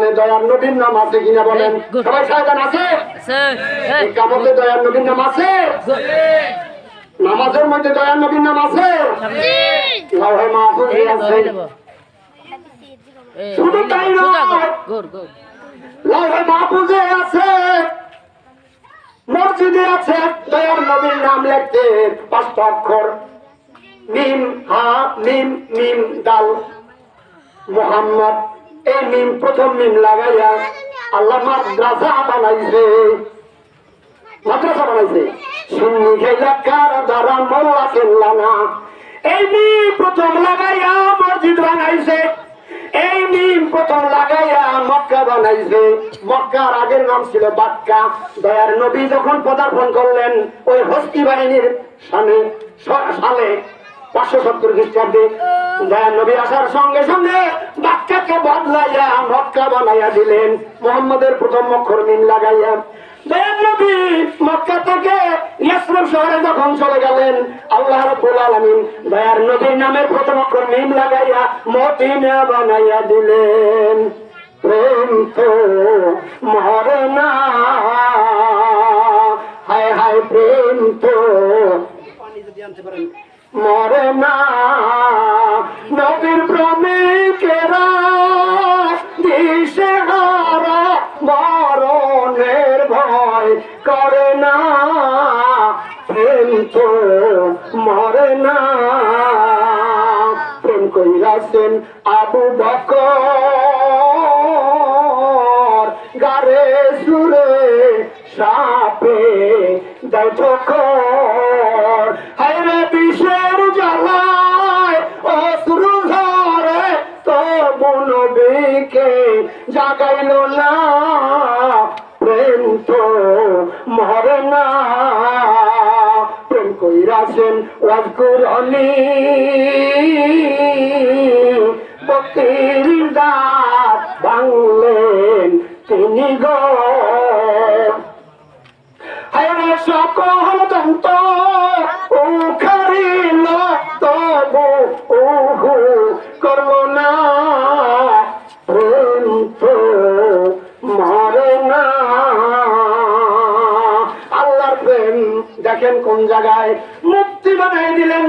কামতে দয়ার নবীর নাম আছে কিনা বলেন? সবাই সাবধান আছে? এই কামতে দয়ার নবীর নাম আছে? নামাজের মধ্যে দয়ার নবীর নাম আছে? লাউহে মাহফুজে আছে। শুধু তাই নয়, লাউহে মাহফুজে আছে, মসজিদে আছে দয়ার নবীর নাম লিখতে 5টা অক্ষর, মিম হা মিম মিম দাল মুহাম্মদ। এই মিম প্রথম মিম লাগাইয়া আল্লাহ মাদ্রাসা বানাইছে, মাদ্রাসা বানাইছে। সুন্নি খেলাকার দ্বারা মোল্লা কেল্লানা, এই মিম প্রথম লাগাইয়া মসজিদ বানাইছে। এই মিম প্রথম লাগাইয়া মক্কা বানাইছে। মক্কার আগের নাম ছিল বাক্কা। দয়ার নবী যখন পদার্পণ করলেন ওই হস্তি বাহিনীর সালে 570 খ্রিস্টাব্দে, দয়ার নবী আসার সঙ্গে সঙ্গে বাক্কাকে বদলাইয়া মক্কা বানাইয়া দিলেন মুহাম্মদের প্রথম অক্ষর মিম লাগাইয়া। দয়ার নবী মক্কা থেকে ইয়াসরিব শহরে যখন চলে গেলেন, আল্লাহ রাব্বুল আলামিন দয়ার নবীর নামের প্রথম অক্ষর মিম লাগাইয়া মদিনা বানাইয়া দিলেন। প্রেম তো মরে না, হায় হায় প্রেম তো মরে না, নবীর প্রেমিকেরা দিশেহারা মরণের ভয় করে না। প্রেম তো মরে না। প্রেম কইরাছেন আবু বকর, গারে সুরে সাপে দেয় ঠোকর, হায়রে বিষের জ্বালায় অশ্রু ঝরে তবু নবীকে জাগাইল না। প্রেম তো মরে না। প্রেম কইরাছেন ওয়াজকুর আলী বক্তির দাঁত ভাঙলেন তিনি গো, হায়রে সকল দন্ত উখারিল তবু উহু করল না। প্রেম তো মরে না। আল্লাহর প্রেম দেখেন কোন জায়গায় মুক্তি বানাই দিলেন।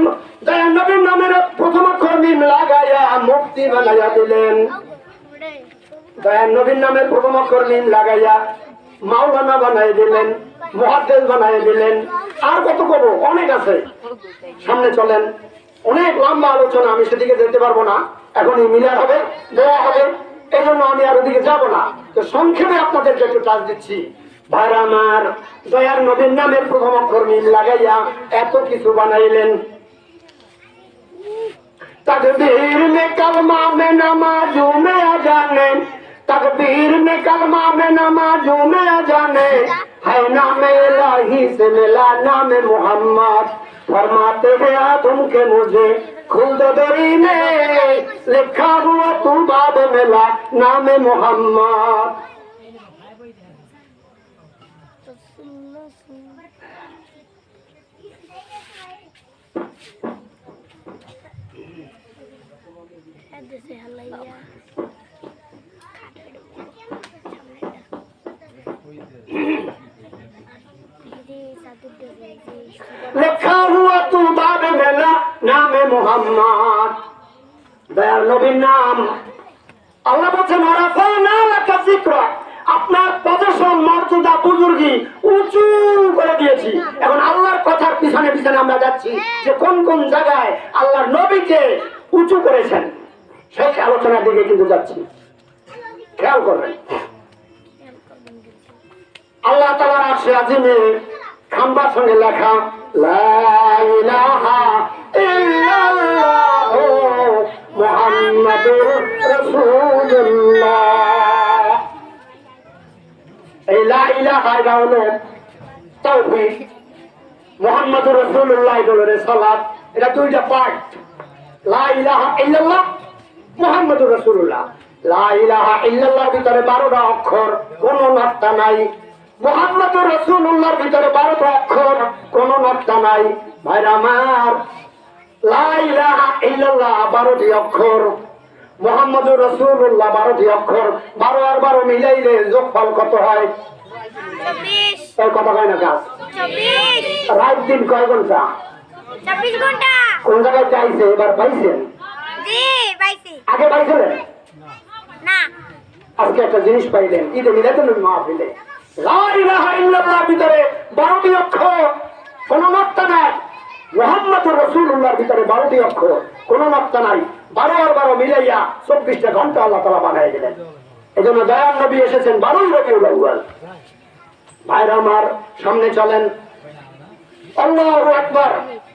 দয়ার নবীর নামের প্রথম অক্ষর মিম লাগাইয়া মুক্তি বানাইয়া দিলেন। দয়ার নবীর নামের প্রথম অক্ষর মিম লাগাইয়া মাওলানা বানাই দিলেন, মুহাদ্দিস বানাই দিলেন। আর কত কব, অনেক আছে, সামনে চলেন। অনেক লম্বা আলোচনা, আমি সেদিকে যেতে পারবো না। এখনই মিলার হবে, দেওয়া হবে, এই জন্য আমি আর ওদিকে যাবো না। তো সংক্ষেপে আপনাদেরকে একটু টাচ দিচ্ছি। ভাইরা আমার, দয়ার নবীর নামের প্রথম অক্ষর মিম লাগাইয়া এত কিছু বানাইলেন। तकबीर में कलमा में नमाजों में अजाने, तकबीर में कलमा में नमाजों में अजाने, है नाम इलाही से मिला नाम मोहम्मद। फरमाते हैं आदम के मुझे खुद दरी में लिखा हुआ तू बाब मिला नाम मोहम्मद। लिखा हुआ तू बाब मिला नाम मोहम्मद। दयार नबीर नाम আল্লাহ বলেছেন ওরাফানা লাকা যিকরা, আপনার পজিশন মর্যাদা বুজুর্গি উঁচু করে দিয়েছি। এখন আল্লাহর কথার পিছনে পিছনে আমরা যাচ্ছি যে কোন কোন জায়গায় আল্লাহর নবীকে উঁচু করেছেন, সেই আলোচনার দিকে কিন্তু যাচ্ছি। খেয়াল করবেন, আল্লাহ তাআলার আরশে আজিমে খাম্বার সঙ্গে লেখা লা ইলাহা ইল্লাল্লাহু মুহাম্মাদুর রাসূলুল্লাহ। এই লা ইলাহা এটা হলো তাওহীদ, মুহাম্মাদুর রাসূলুল্লাহ হলো রিসালাত। এটা দুইটা পার্ট, লা ইলাহা ইল্লাল্লাহ মুহাম্মাদুর রাসূলুল্লাহ। লা ইলাহা ইল্লাল্লাহর ভিতরে 12টা অক্ষর, কোনো নকতা নাই। মুহাম্মাদুর রাসূলুল্লাহর ভিতরে 12টা অক্ষর, কোনো নকতা নাই। ভাইরা আমার, লা ইলাহা ইল্লাল্লাহ 12টি অক্ষর, মুহাম্মদুর রাসূলুল্লাহ 12টি অক্ষর, 12 আর 12 মিলাইলে যোগফল কত হয়? 24 এই কথা কয় না কাজ। 24 রাত দিন কয় ঘন্টা? 24 ঘন্টা। কোন জায়গায় চাইছে এবার পাইছেন? জি পাইছি। আগে পাইছিলেন? না আজকে একটা জিনিস পাইলেন ঈদে মিলাদুল মাহফিলে। লা ইলাহা ইল্লাল্লাহ ভিতরে 12টি অক্ষর, কোনো নক্তা নাই। মুহাম্মদুর রাসূলুল্লাহর ভিতরে 12টি অক্ষর, কোনো নক্তা নাই। 12 আর 12 মিলাইয়া 24টা ঘন্টা আল্লাহ তাআলা বানায় দিলেন। এজন্য দয়ার নবী এসেছেন 12ই রবিউল আউয়াল। ভাইরা আমার সামনে চলেন। আল্লাহু আকবার।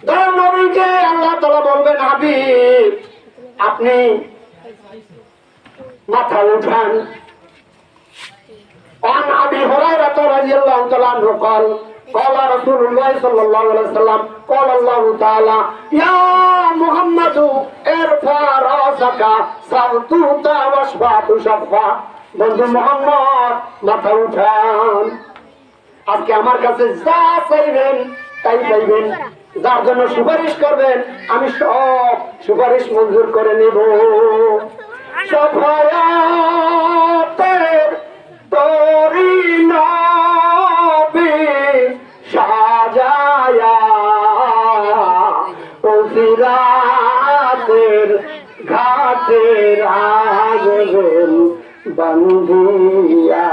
দয়ার নবীকে আল্লাহ তাআলা বলবেন, হাবিব আপনি মাথা উঠান। عن أبي هريرة رضي الله تعالى عنه قال قال رسول الله صلى الله عليه وسلم قال الله تعالى يا محمد ارفع راسك سل تعطى واشفع تشفع। বন্ধু মুহাম্মদ মাথা উঠান, আজকে আমার কাছে যা চাইবেন তাই পাইবেন। যার জন্য সুপারিশ করবেন আমি সব সুপারিশ মঞ্জুর করে নেব। সফায়াতের তোরি নবী সাজায়া সিরাতের ঘাটের আগেন বান্ধিয়া।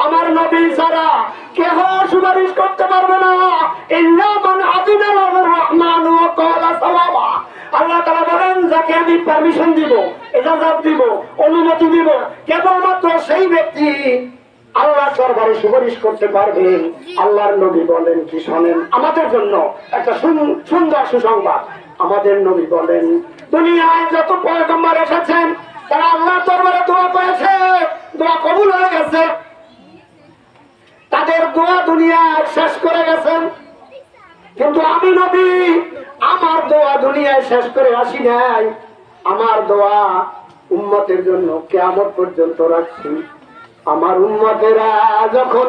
আমার নবী ছাড়া কেহ সুপারিশ করতে পারবে না। ইল্লা মান আযিনা লাহুর রহমান ওয়া ক্বালা সাওয়াবা। আল্লাহ তাআলা বলেন, যাকে আমি পারমিশন দিব, ইজাজত দিব, অনুমতি দিব, কেবলমাত্র সেই ব্যক্তি আল্লাহর দরবারে সুপারিশ করতে পারবে। আল্লাহর নবী বলেন কি শোনেন, আমাদের জন্য একটা সুন্দর সুসংবাদ। আমাদের নবী বলেন, দুনিয়ায় যত পয়গম্বর এসেছেন তারা আল্লাহর দরবারে দোয়া করেছে, দোয়া কবুল হয়ে গেছে। তাদের দোয়া দুনিয়া শেষ করে গেছেন, কিন্তু আমি নবী আমার দোয়া দুনিয়ায় শেষ করে আসি নাই। আমার দোয়া উম্মতের জন্য কিয়ামত পর্যন্ত রাখছি। আমার উম্মতেরা যখন